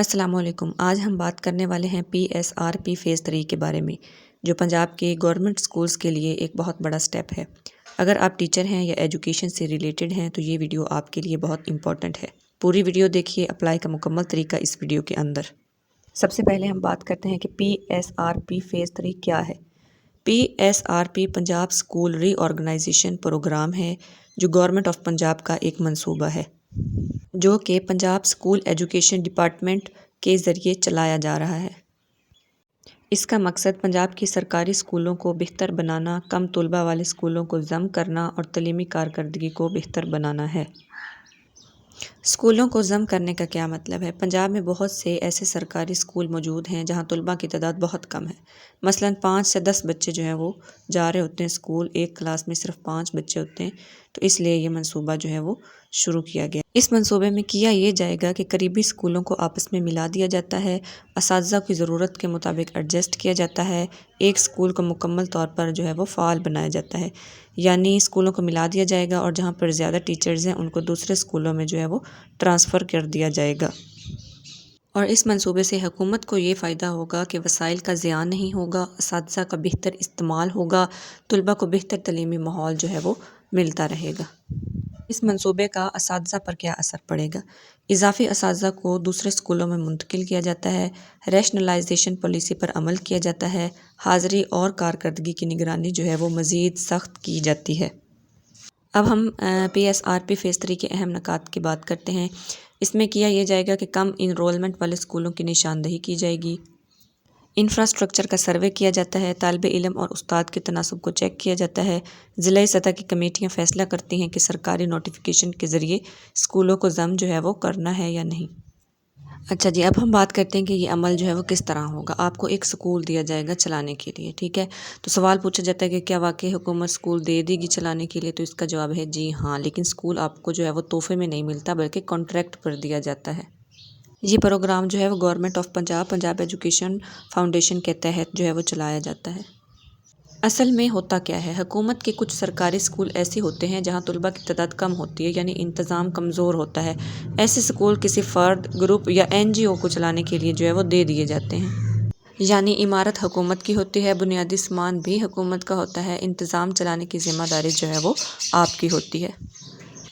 السلام علیکم۔ آج ہم بات کرنے والے ہیں PSRP فیز 3 کے بارے میں، جو پنجاب کے گورنمنٹ سکولز کے لیے ایک بہت بڑا سٹیپ ہے۔ اگر آپ ٹیچر ہیں یا ایجوکیشن سے ریلیٹڈ ہیں تو یہ ویڈیو آپ کے لیے بہت امپورٹنٹ ہے۔ پوری ویڈیو دیکھیے، اپلائی کا مکمل طریقہ اس ویڈیو کے اندر۔ سب سے پہلے ہم بات کرتے ہیں کہ PSRP فیز 3 کیا ہے۔ PSRP پنجاب سکول ری آرگنائزیشن پروگرام ہے، جو گورنمنٹ آف پنجاب کا ایک منصوبہ ہے، جو کہ پنجاب اسکول ایجوکیشن ڈپارٹمنٹ کے ذریعے چلایا جا رہا ہے۔ اس کا مقصد پنجاب کی سرکاری اسکولوں کو بہتر بنانا، کم طلباء والے اسکولوں کو ضم کرنا اور تعلیمی کارکردگی کو بہتر بنانا ہے۔ اسکولوں کو ضم کرنے کا کیا مطلب ہے؟ پنجاب میں بہت سے ایسے سرکاری اسکول موجود ہیں جہاں طلباء کی تعداد بہت کم ہے۔ مثلاً 5 سے 10 بچے جو ہیں وہ جا رہے ہوتے ہیں اسکول، ایک کلاس میں صرف 5 بچے ہوتے ہیں، تو اس لیے یہ منصوبہ جو ہے وہ شروع کیا گیا۔ اس منصوبے میں کیا یہ جائے گا کہ قریبی اسکولوں کو آپس میں ملا دیا جاتا ہے، اساتذہ کی ضرورت کے مطابق ایڈجسٹ کیا جاتا ہے، ایک اسکول کو مکمل طور پر جو ہے وہ فعال بنایا جاتا ہے، یعنی اسکولوں کو ملا دیا جائے گا اور جہاں پر زیادہ ٹیچرز ہیں ان کو دوسرے اسکولوں میں جو ہے وہ ٹرانسفر کر دیا جائے گا۔ اور اس منصوبے سے حکومت کو یہ فائدہ ہوگا کہ وسائل کا ضیاع نہیں ہوگا، اساتذہ کا بہتر استعمال ہوگا، طلباء کو بہتر تعلیمی ماحول جو ہے وہ ملتا رہے گا۔ اس منصوبے کا اساتذہ پر کیا اثر پڑے گا؟ اضافی اساتذہ کو دوسرے اسکولوں میں منتقل کیا جاتا ہے، ریشنلائزیشن پالیسی پر عمل کیا جاتا ہے، حاضری اور کارکردگی کی نگرانی جو ہے وہ مزید سخت کی جاتی ہے۔ اب ہم PSRP فیز 3 کے اہم نکات کی بات کرتے ہیں۔ اس میں کیا یہ جائے گا کہ کم انرولمنٹ والے اسکولوں کی نشاندہی کی جائے گی، انفراسٹرکچر کا سروے کیا جاتا ہے، طالب علم اور استاد کے تناسب کو چیک کیا جاتا ہے، ضلعی سطح کی کمیٹیاں فیصلہ کرتی ہیں کہ سرکاری نوٹیفیکیشن کے ذریعے اسکولوں کو ضم جو ہے وہ کرنا ہے یا نہیں۔ اچھا جی، اب ہم بات کرتے ہیں کہ یہ عمل جو ہے وہ کس طرح ہوگا۔ آپ کو ایک اسکول دیا جائے گا چلانے کے لیے، ٹھیک ہے؟ تو سوال پوچھا جاتا ہے کہ کیا واقعی حکومت اسکول دے دے گی چلانے کے لیے؟ تو اس کا جواب ہے جی ہاں، لیکن اسکول آپ کو جو ہے وہ تحفے میں نہیں ملتا بلکہ کانٹریکٹ پر دیا جاتا ہے۔ یہ پروگرام جو ہے وہ government of Punjab education foundation کے تحت جو ہے وہ چلایا جاتا ہے۔ اصل میں ہوتا کیا ہے؟ حکومت کے کچھ سرکاری اسکول ایسے ہوتے ہیں جہاں طلباء کی تعداد کم ہوتی ہے، یعنی انتظام کمزور ہوتا ہے۔ ایسے اسکول کسی فرد، گروپ یا NGO کو چلانے کے لیے جو ہے وہ دے دیے جاتے ہیں۔ یعنی عمارت حکومت کی ہوتی ہے، بنیادی سامان بھی حکومت کا ہوتا ہے، انتظام چلانے کی ذمہ داری جو ہے وہ آپ کی ہوتی ہے۔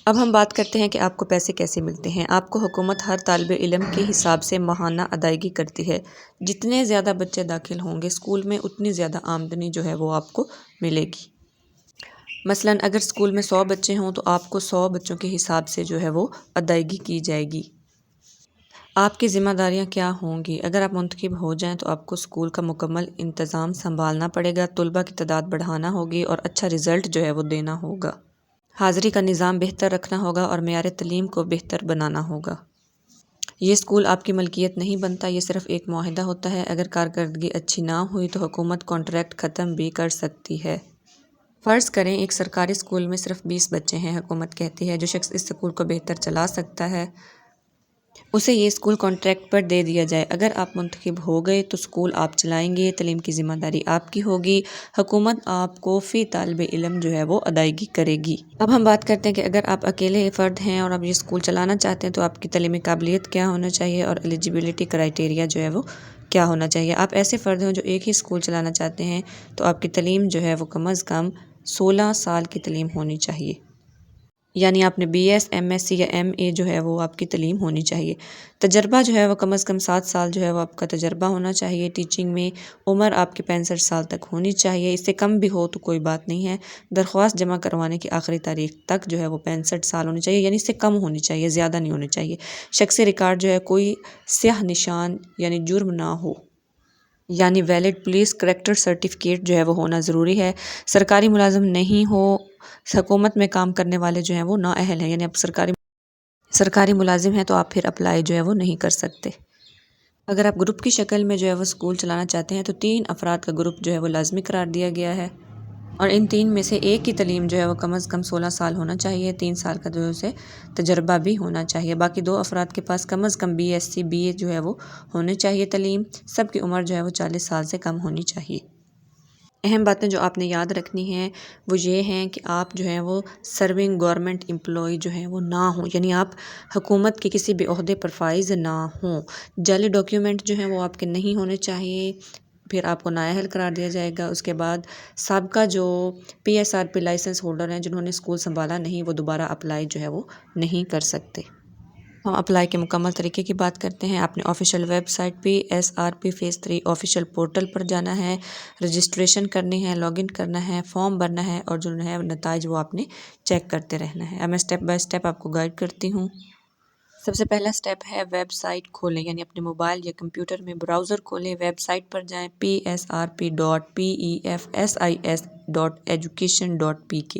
اب ہم بات کرتے ہیں کہ آپ کو پیسے کیسے ملتے ہیں۔ آپ کو حکومت ہر طالب علم کے حساب سے ماہانہ ادائیگی کرتی ہے۔ جتنے زیادہ بچے داخل ہوں گے اسکول میں، اتنی زیادہ آمدنی جو ہے وہ آپ کو ملے گی۔ مثلاً اگر اسکول میں 100 بچے ہوں تو آپ کو 100 بچوں کے حساب سے جو ہے وہ ادائیگی کی جائے گی۔ آپ کی ذمہ داریاں کیا ہوں گی؟ اگر آپ منتخب ہو جائیں تو آپ کو اسکول کا مکمل انتظام سنبھالنا پڑے گا، طلباء کی تعداد بڑھانا ہوگی اور اچھا رزلٹ جو ہے وہ دینا ہوگا۔ حاضری کا نظام بہتر رکھنا ہوگا اور معیار تعلیم کو بہتر بنانا ہوگا۔ یہ اسکول آپ کی ملکیت نہیں بنتا، یہ صرف ایک معاہدہ ہوتا ہے۔ اگر کارکردگی اچھی نہ ہوئی تو حکومت کانٹریکٹ ختم بھی کر سکتی ہے۔ فرض کریں ایک سرکاری اسکول میں صرف 20 بچے ہیں، حکومت کہتی ہے جو شخص اس اسکول کو بہتر چلا سکتا ہے اسے یہ اسکول کانٹریکٹ پر دے دیا جائے۔ اگر آپ منتخب ہو گئے تو اسکول آپ چلائیں گے، تعلیم کی ذمہ داری آپ کی ہوگی، حکومت آپ کو فی طالب علم جو ہے وہ ادائیگی کرے گی۔ اب ہم بات کرتے ہیں کہ اگر آپ اکیلے فرد ہیں اور آپ یہ اسکول چلانا چاہتے ہیں تو آپ کی تعلیمی قابلیت کیا ہونا چاہیے اور ایلیجیبلٹی کرائیٹیریا جو ہے وہ کیا ہونا چاہیے۔ آپ ایسے فرد ہیں جو ایک ہی اسکول چلانا چاہتے ہیں تو آپ کی تعلیم جو ہے وہ کم از کم 16 سال کی تعلیم ہونی چاہیے، یعنی آپ نے BS MSc یا MA جو ہے وہ آپ کی تعلیم ہونی چاہیے۔ تجربہ جو ہے وہ کم از کم 7 سال جو ہے وہ آپ کا تجربہ ہونا چاہیے ٹیچنگ میں۔ عمر آپ کی 65 سال تک ہونی چاہیے، اس سے کم بھی ہو تو کوئی بات نہیں ہے۔ درخواست جمع کروانے کی آخری تاریخ تک جو ہے وہ 65 سال ہونی چاہیے، یعنی اس سے کم ہونی چاہیے، زیادہ نہیں ہونی چاہیے۔ شخصی ریکارڈ جو ہے کوئی سیاہ نشان یعنی جرم نہ ہو، یعنی ویلڈ پولیس کریکٹر سرٹیفکیٹ جو ہے وہ ہونا ضروری ہے۔ سرکاری ملازم نہیں ہو، حکومت میں کام کرنے والے جو ہیں وہ نااہل ہیں، یعنی اب سرکاری ملازم ہیں تو آپ پھر اپلائی جو ہے وہ نہیں کر سکتے۔ اگر آپ گروپ کی شکل میں جو ہے وہ اسکول چلانا چاہتے ہیں تو 3 افراد کا گروپ جو ہے وہ لازمی قرار دیا گیا ہے، اور ان 3 میں سے ایک کی تعلیم جو ہے وہ کم از کم 16 سال ہونا چاہیے، 3 سال کا جو اسے تجربہ بھی ہونا چاہیے۔ باقی 2 افراد کے پاس کم از کم BSc BA جو ہے وہ ہونے چاہیے تعلیم۔ سب کی عمر جو ہے وہ 40 سال سے کم ہونی چاہیے۔ اہم باتیں جو آپ نے یاد رکھنی ہیں وہ یہ ہیں کہ آپ جو ہیں وہ سرونگ گورنمنٹ امپلائی جو ہیں وہ نہ ہوں، یعنی آپ حکومت کے کسی بھی عہدے پر فائز نہ ہوں۔ جعلی ڈاکیومنٹ جو ہیں وہ آپ کے نہیں ہونے چاہیے، پھر آپ کو نااہل قرار دیا جائے گا۔ اس کے بعد سابقہ جو PSRP لائسنس ہولڈر ہیں جنہوں نے اسکول سنبھالا نہیں، وہ دوبارہ اپلائی جو ہے وہ نہیں کر سکتے۔ ہم اپلائی کے مکمل طریقے کی بات کرتے ہیں۔ اپنے official website PSRP phase 3 official portal پر جانا ہے، رجسٹریشن کرنی ہے، لاگ ان کرنا ہے، فارم بھرنا ہے اور جو ہے نتائج وہ آپ نے چیک کرتے رہنا ہے۔ اب میں اسٹیپ بائی اسٹیپ آپ کو گائیڈ کرتی ہوں۔ سب سے پہلا اسٹیپ ہے ویب سائٹ کھولیں، یعنی اپنے موبائل یا کمپیوٹر میں براؤزر کھولیں، ویب سائٹ پر جائیں PSRP.PEFSIS.education.pk۔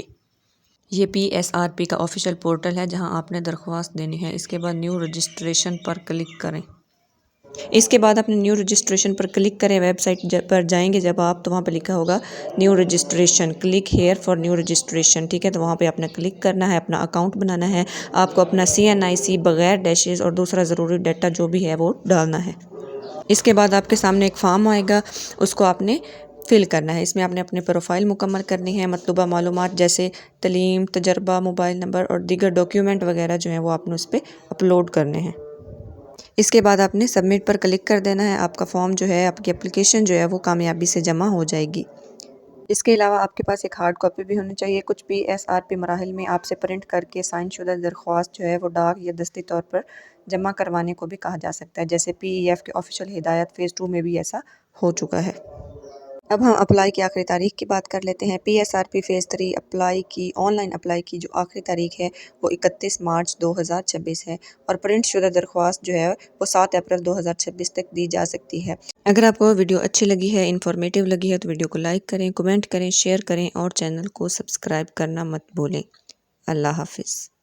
یہ PSRP کا آفیشیل پورٹل ہے جہاں آپ نے درخواست دینی ہے۔ اس کے بعد نیو رجسٹریشن پر کلک کریں۔ اس کے بعد اپنے نیو رجسٹریشن پر کلک کریں۔ ویب سائٹ پر جائیں گے جب آپ تو وہاں پہ لکھا ہوگا new registration, click here for new registration, ٹھیک ہے؟ تو وہاں پہ اپنا کلک کرنا ہے، اپنا اکاؤنٹ بنانا ہے، آپ کو اپنا CNIC بغیر ڈیشز اور دوسرا ضروری ڈیٹا جو بھی ہے وہ ڈالنا ہے۔ اس کے بعد آپ کے سامنے ایک فارم آئے گا، اس کو آپ نے فل کرنا ہے۔ اس میں آپ نے اپنے پروفائل مکمل کرنی ہے، مطلوبہ معلومات جیسے تعلیم، تجربہ، موبائل نمبر اور دیگر ڈاکیومنٹ وغیرہ جو ہیں وہ آپ نے اس پہ اپلوڈ کرنے ہیں۔ اس کے بعد آپ نے سبمٹ پر کلک کر دینا ہے۔ آپ کا فارم جو ہے، آپ کی اپلیکیشن جو ہے وہ کامیابی سے جمع ہو جائے گی۔ اس کے علاوہ آپ کے پاس ایک ہارڈ کاپی بھی ہونی چاہیے۔ کچھ PSRP مراحل میں آپ سے پرنٹ کر کے سائن شدہ درخواست جو ہے وہ ڈاک یا دستی طور پر جمع کروانے کو بھی کہا جا سکتا ہے، جیسے PEF کے آفیشیل ہدایات فیز 2 میں بھی ایسا ہو چکا ہے۔ اب ہم اپلائی کی آخری تاریخ کی بات کر لیتے ہیں۔ PSRP فیز 3 اپلائی کی آن لائن اپلائی کی جو آخری تاریخ ہے وہ 31 مارچ 2026 ہے، اور پرنٹ شدہ درخواست جو ہے وہ 7 اپریل 2026 تک دی جا سکتی ہے۔ اگر آپ کو ویڈیو اچھی لگی ہے، انفارمیٹیو لگی ہے تو ویڈیو کو لائک کریں، کمنٹ کریں، شیئر کریں اور چینل کو سبسکرائب کرنا مت بھولیں۔ اللہ حافظ۔